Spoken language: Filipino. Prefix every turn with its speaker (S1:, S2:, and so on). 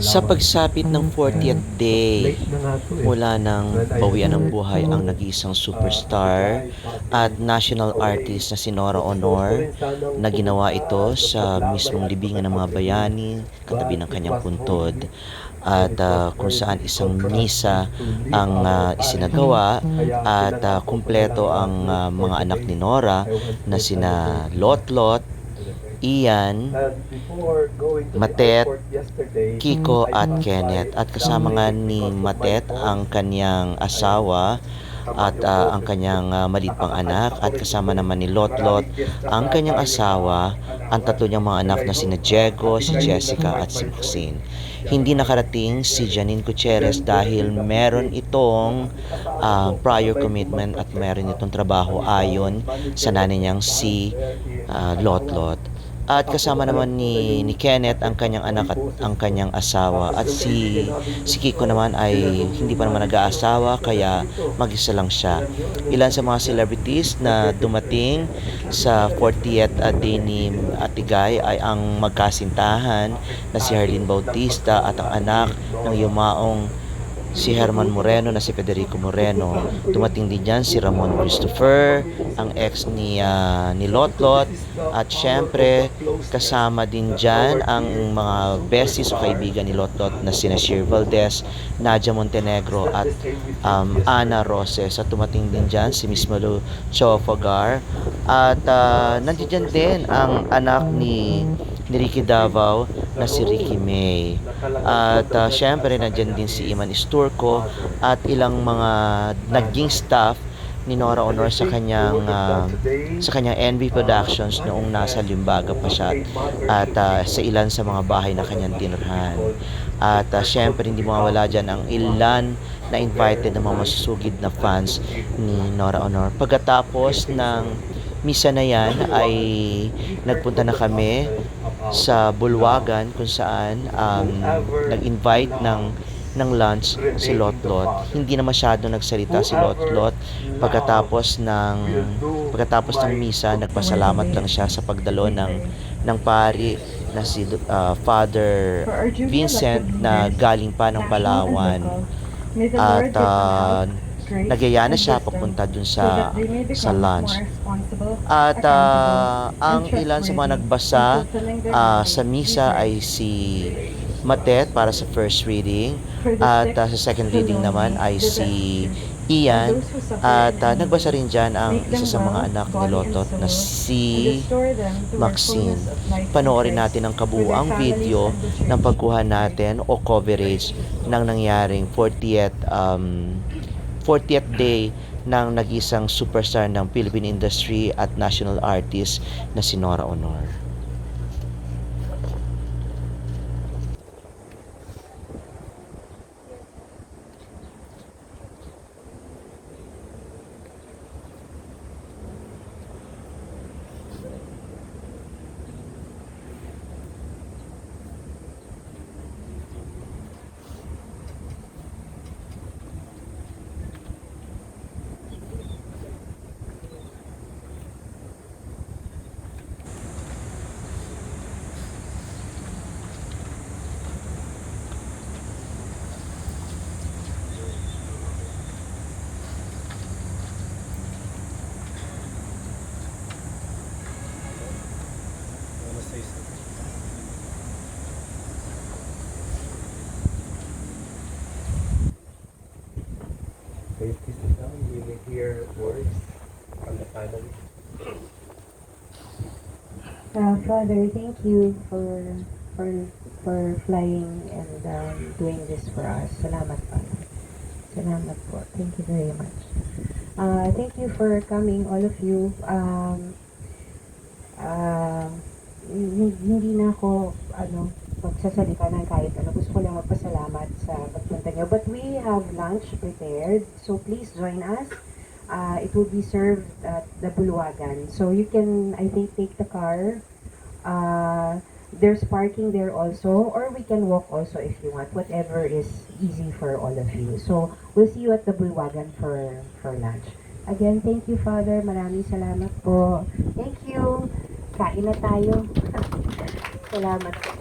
S1: Sa pagsapit ng 40th day mula ng bawian ng buhay ang nag-iisang superstar at national artist na si Nora Honor, na ginawa ito sa mismong libingan ng mga bayani katabi ng kanyang puntod, at kung saan isang misa ang isinagawa, at kumpleto ang mga anak ni Nora na sina Lotlot, Ian, Matet, Kiko at Kenneth, at kasama nga ni Matet ang kanyang asawa at ang kanyang maliit pang anak, at kasama naman ni Lotlot ang kanyang asawa, ang tatlo niyang mga anak na sina Diego, si Jessica at si Maxine. Hindi nakarating si Janine Gutierrez dahil meron itong prior commitment at meron itong trabaho ayon sa nanay niyang si Lotlot. At kasama naman ni Kenneth ang kanyang anak at ang kanyang asawa. At si Kiko naman ay hindi pa naman nag-aasawa, kaya mag-isa lang siya. Ilan sa mga celebrities na dumating sa 40th day ni Ate Guy ay ang magkasintahan na si Harleen Bautista at ang anak ng yumaong si Herman Moreno na si Federico Moreno. Dumating din dyan si Ramon Christopher, ang ex ni Lotlot, at syempre kasama din dyan ang mga besties o kaibigan ni Lotlot na sina Shir Valdez, Nadia Montenegro at Ana Roses. At dumating din dyan si Miss Malu Chofagar, at nandiyan din ang anak ni Ricky Davao na si Ricky May. At syempre nandyan din si Iman Isturco at ilang mga naging staff ni Nora Honor sa kanyang NB Productions noong nasa Limbaga pa siya, at sa ilan sa mga bahay na kanyang tinurhan. At syempre hindi mawawala dyan ang ilan na invited na mga masusugid na fans ni Nora Honor. Pagkatapos ng misa na yan ay nagpunta na kami sa Bulwagan, kung saan nag-invite ng lunch si Lotlot. Hindi na masyado nagsalita si Lotlot. Pagkatapos ng misa, nagpasalamat lang siya sa pagdalo ng pari na si Father Vincent na galing pa ng Palawan. At nagyaya na siya papunta dun sa lunch. At ang ilan sa mga nagbasa sa misa ay si Matet para sa first reading, at sa second reading naman ay si Ian, at nagbasa rin dyan ang isa sa mga anak ni Lotot na si Maxine. Panoorin natin ang kabuuang video ng pagkuha natin o coverage ng nangyaring 40th day ng nag-isang superstar ng Philippine industry at national artist na si Nora Honor.
S2: Please sit down. We will hear words from the family.
S3: Father, thank you for flying and doing this for us. Salamat po. Salamat po. Thank you very much. Thank you for coming, all of you. Hindi na ako magsasalita ng kahit ano. Gusto ko lang magpasalamat sa pagpunta niyo. But we have lunch prepared, so please join us. It will be served at the Bulwagan. So you can, I think, take the car. There's parking there also, or we can walk also if you want, whatever is easy for all of you. So we'll see you at the Bulwagan for lunch. Again, thank you, Father. Maraming salamat po. Thank you. Kain na tayo. Salamat po.